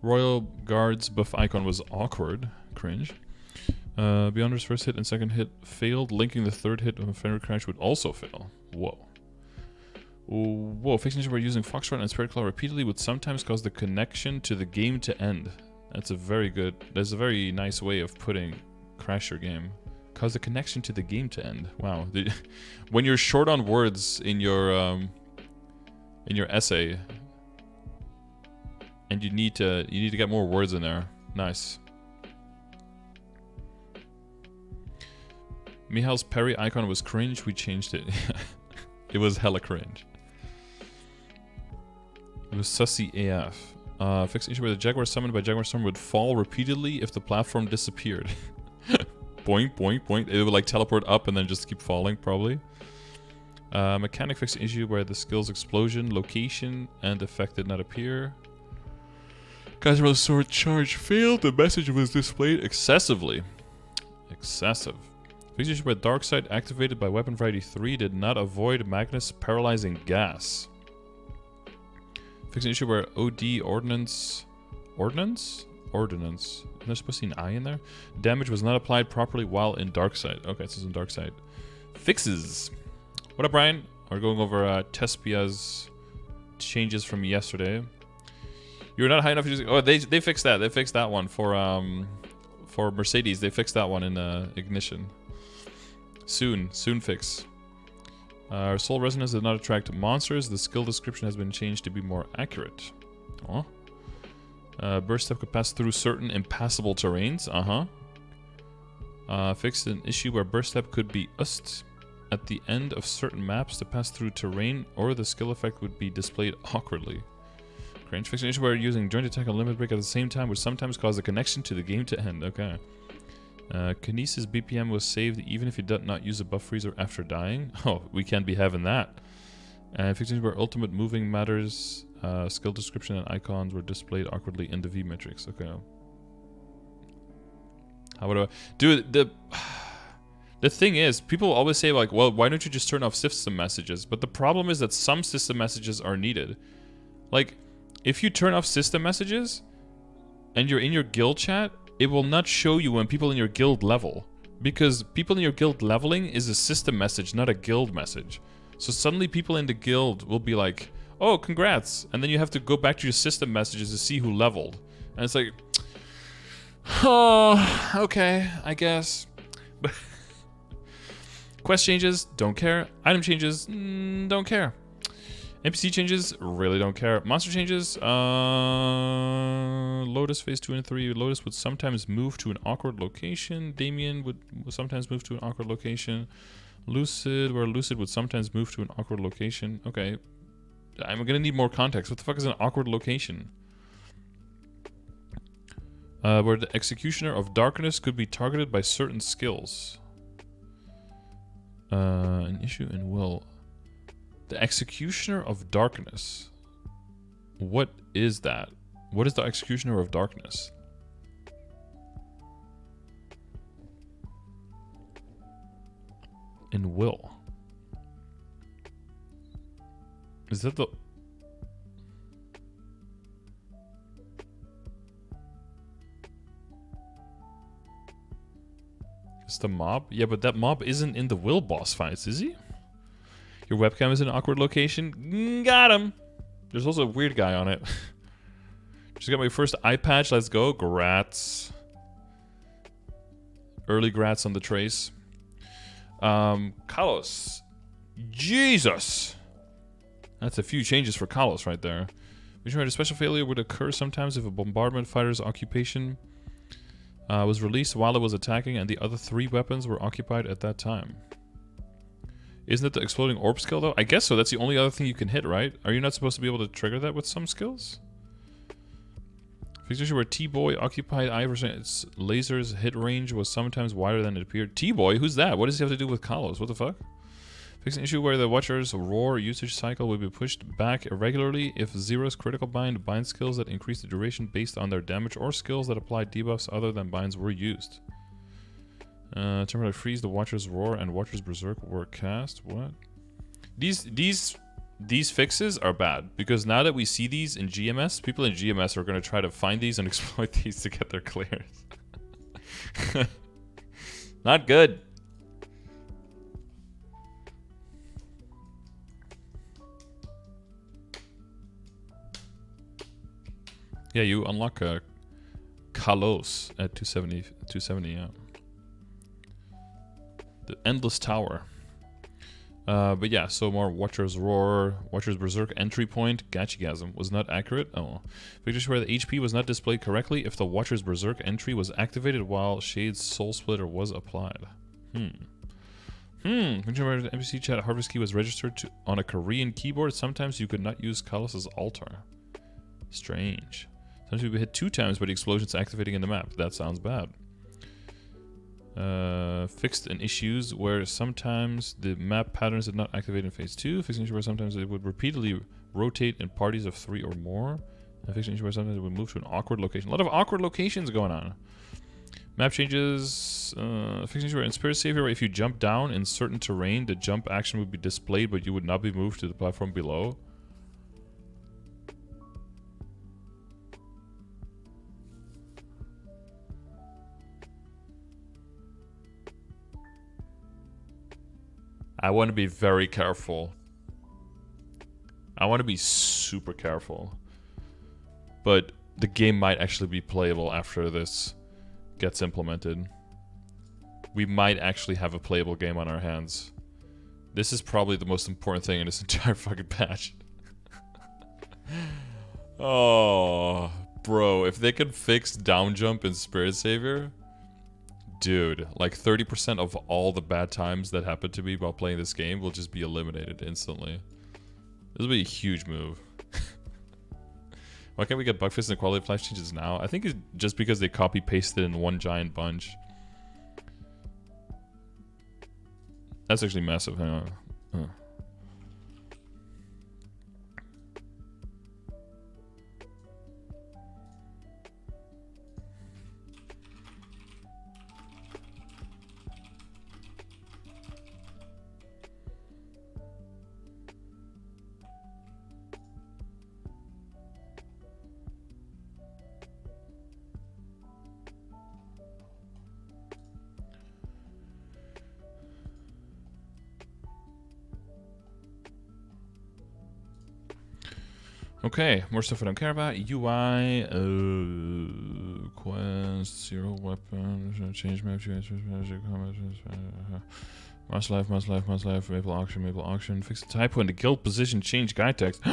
Royal Guard's buff icon was awkward. Cringe. Beyonder's first hit and second hit failed. Linking the third hit of a Fenrir Crash would also fail. Whoa. Whoa, fixing issue where using Foxtrot and Spirit Claw repeatedly would sometimes cause the connection to the game to end. That's a very nice way of putting crash your game. Cause the connection to the game to end. Wow. When you're short on words in your essay and you need to get more words in there. Nice. Mihal's parry icon was cringe, we changed it. It was hella cringe. It was sussy AF. Fixed issue where the Jaguar summoned by Jaguar Storm would fall repeatedly if the platform disappeared. Boink, boink, boink. It would like teleport up and then just keep falling, probably. Mechanic fixed issue where the skill's explosion, location, and effect did not appear. Kaiser's sword charge failed. The message was displayed excessively. Excessive. Fixed issue where Dark Side activated by Weapon Variety 3 did not avoid Magnus' paralyzing gas. Fixed issue where OD Ordnance. Ordnance? Ordnance. Isn't there supposed to be an I in there? Damage was not applied properly while in Dark Side. Okay, so it's in Dark Side. Fixes. What up, Brian? We're going over Tespia's changes from yesterday. You're not high enough using. Oh, they fixed that. They fixed that one for Mercedes. They fixed that one in Ignition. Soon fix. Our Soul Resonance did not attract monsters. The skill description has been changed to be more accurate. Oh. Burst Step could pass through certain impassable terrains. Fixed an issue where Burst Step could be used at the end of certain maps to pass through terrain, or the skill effect would be displayed awkwardly. Cringe. Fixed an issue where using Joint Attack and Limit Break at the same time would sometimes cause the connection to the game to end. Okay. Kinesis BPM was saved even if you did not use a buff freezer after dying. Oh, we can't be having that. And fixed issue where Ultimate Moving Matters, skill description and icons were displayed awkwardly in the V matrix. Okay. How do I... Dude, the thing is, people always say like, well, why don't you just turn off system messages? But the problem is that some system messages are needed. Like, if you turn off system messages and you're in your guild chat, it will not show you when people in your guild level. Because people in your guild leveling is a system message, not a guild message. So suddenly people in the guild will be like, oh, congrats. And then you have to go back to your system messages to see who leveled. And it's like, oh, okay, I guess. Quest changes, don't care. Item changes, don't care. NPC changes, really don't care. Monster changes, Lotus phase 2 and 3. Lotus would sometimes move to an awkward location. Damien would sometimes move to an awkward location. Lucid, where Lucid would sometimes move to an awkward location. Okay. I'm gonna need more context. What the fuck is an awkward location? Where the Executioner of Darkness could be targeted by certain skills. An issue in will. The Executioner of Darkness. What is that? What is the Executioner of Darkness? In will. Is that the... It's the mob? Yeah, but that mob isn't in the will boss fights, is he? Your webcam is in an awkward location. Got him. There's also a weird guy on it. Just got my first eye patch. Let's go. Grats. Early grats on the trace. Kalos. Jesus. That's a few changes for Kalos right there. Which a special failure would occur sometimes if a bombardment fighter's occupation was released while it was attacking and the other 3 weapons were occupied at that time. Isn't it the exploding orb skill though? I guess so. That's the only other thing you can hit, right? Are you not supposed to be able to trigger that with some skills? Fixed issue where T-Boy occupied its laser's hit range was sometimes wider than it appeared. T-Boy? Who's that? What does he have to do with Kalos? What the fuck? Fix an issue where the Watcher's roar usage cycle will be pushed back irregularly if Zero's critical bind binds skills that increase the duration based on their damage or skills that apply debuffs other than binds were used. Temporarily freeze the Watcher's roar and Watcher's berserk were cast. What? These fixes are bad because now that we see these in GMS, people in GMS are going to try to find these and exploit these to get their clears. Not good. Yeah, you unlock a Kalos at 270, yeah. The Endless Tower. But yeah, so more Watcher's Roar, Watcher's Berserk entry point, Gachigasm was not accurate. Oh. Pictures where the HP was not displayed correctly if the Watcher's Berserk entry was activated while Shade's Soul Splitter was applied. Picture where the NPC chat harvest key was registered on a Korean keyboard. Sometimes you could not use Kalos' altar. Strange. Sometimes you could hit 2 times by the explosions activating in the map. That sounds bad. Fixed in issues where sometimes the map patterns did not activate in phase 2. Fixed an issue where sometimes it would repeatedly rotate in parties of 3 or more. And fixed an issue where sometimes it would move to an awkward location. A lot of awkward locations going on. Map changes. Fixed an issue where in Spirit Savior, if you jump down in certain terrain, the jump action would be displayed, but you would not be moved to the platform below. I want to be very careful. I want to be super careful. But the game might actually be playable after this gets implemented. We might actually have a playable game on our hands. This is probably the most important thing in this entire fucking patch. Oh, bro, if they could fix down jump in Spirit Savior... Dude, like 30% of all the bad times that happened to me while playing this game will just be eliminated instantly. This will be a huge move. Why can't we get bug fixes and quality of life changes now? I think it's just because they copy-pasted in one giant bunch. That's actually massive. Hang on. Huh. Okay, more stuff I don't care about. UI, quest, 0 weapon, change map, must life, maple auction, fix the typo in the guild position, change guide text.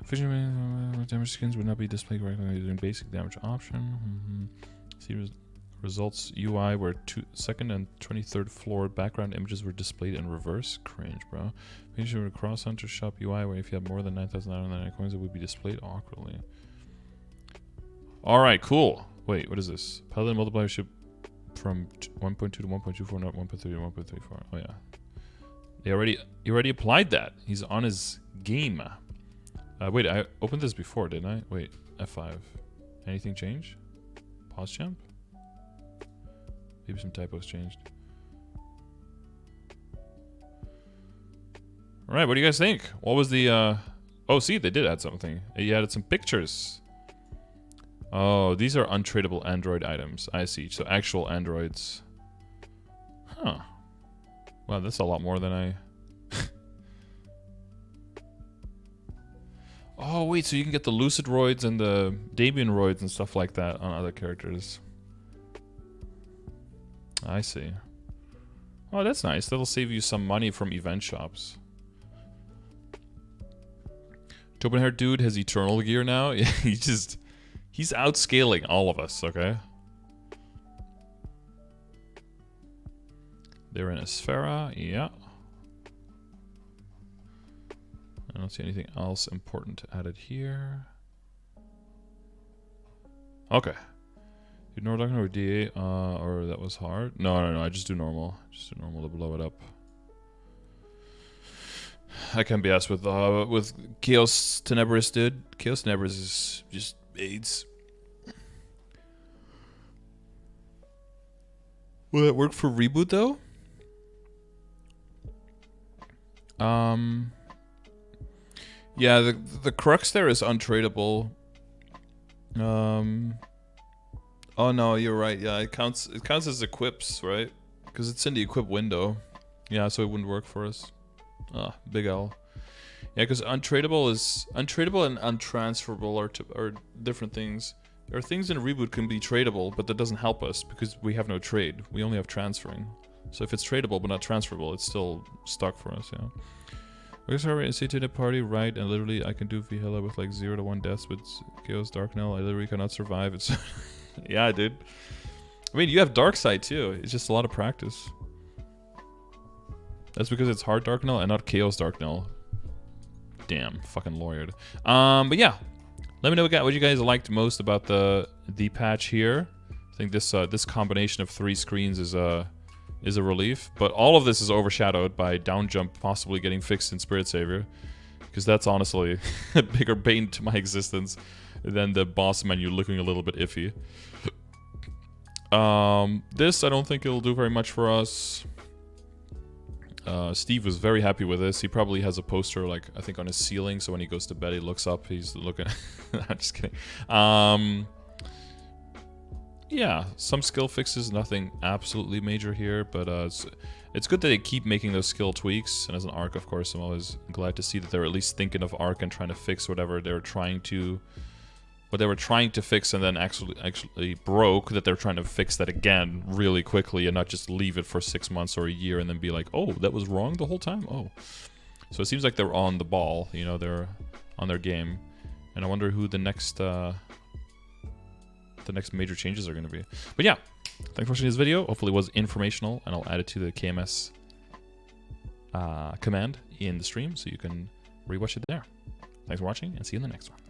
Vision damage skins would not be displayed correctly using basic damage option. See results UI where 2nd and 23rd floor background images were displayed in reverse. Cringe, bro. Make sure to cross hunter shop UI where if you have more than 9,999 coins it would be displayed awkwardly. Alright, cool. Wait, what is this? Paladin multiplier ship from 1.2 to 1.24, not 1.3 to 1.34. Oh yeah. He already applied that. He's on his game. Wait, I opened this before, didn't I? Wait, F5. Anything change? Pause champ? Maybe some typos changed. Alright, what do you guys think? What was the, Oh, see, they did add something. He added some pictures. Oh, these are untradeable android items. I see. So actual androids. Huh. Wow, that's a lot more than I... Oh, wait, so you can get the Lucid Roids and the Dabian Roids and stuff like that on other characters. I see. Oh, that's nice. That'll save you some money from event shops. Tauben Hair Dude has Eternal gear now. He's outscaling all of us, okay? They're in a Sphera, yeah. I don't see anything else important added here. Okay. Do normal docking or DA, or that was hard? No, I just do normal. Just do normal to blow it up. I can't be asked with Chaos Tenebris, dude. Chaos Tenebris is just AIDS. Will it work for reboot though? Yeah, the crux there is untradeable. Oh no, you're right. Yeah, it counts as equips, right? Because it's in the equip window. Yeah, so it wouldn't work for us. Ah, big L. Yeah, because untradeable and untransferable are different things. There are things in reboot can be tradable, but that doesn't help us because we have no trade. We only have transferring. So if it's tradable but not transferable, it's still stuck for us. Yeah. Because I say to the party, right? And literally, I can do Vihela with like 0 to 1 deaths with Chaos Darknell. I literally cannot survive. It's yeah, dude. I mean, you have Dark Side too. It's just a lot of practice. That's because it's hard Darknell and not Chaos Darknell. Damn, fucking lawyered. But yeah, let me know what you guys liked most about the patch here. I think this combination of 3 screens is a relief, but all of this is overshadowed by down jump possibly getting fixed in Spirit Savior, because that's honestly a bigger bane to my existence than the boss menu looking a little bit iffy. This I don't think it'll do very much for us. Steve was very happy with this. He probably has a poster, like, I think on his ceiling, so when he goes to bed he looks up, he's looking I'm just kidding. Yeah, some skill fixes, nothing absolutely major here, but it's good that they keep making those skill tweaks. And as an ARC, of course, I'm always glad to see that they're at least thinking of ARC and trying to fix whatever they were trying to fix and then actually broke, that they're trying to fix that again really quickly and not just leave it for 6 months or a year and then be like, oh, that was wrong the whole time? Oh. So it seems like they're on the ball, you know, they're on their game. And I wonder who the next major changes are going to be. But yeah, thanks for watching this video. Hopefully it was informational, and I'll add it to the KMS command in the stream so you can rewatch it there. Thanks for watching, and see you in the next one.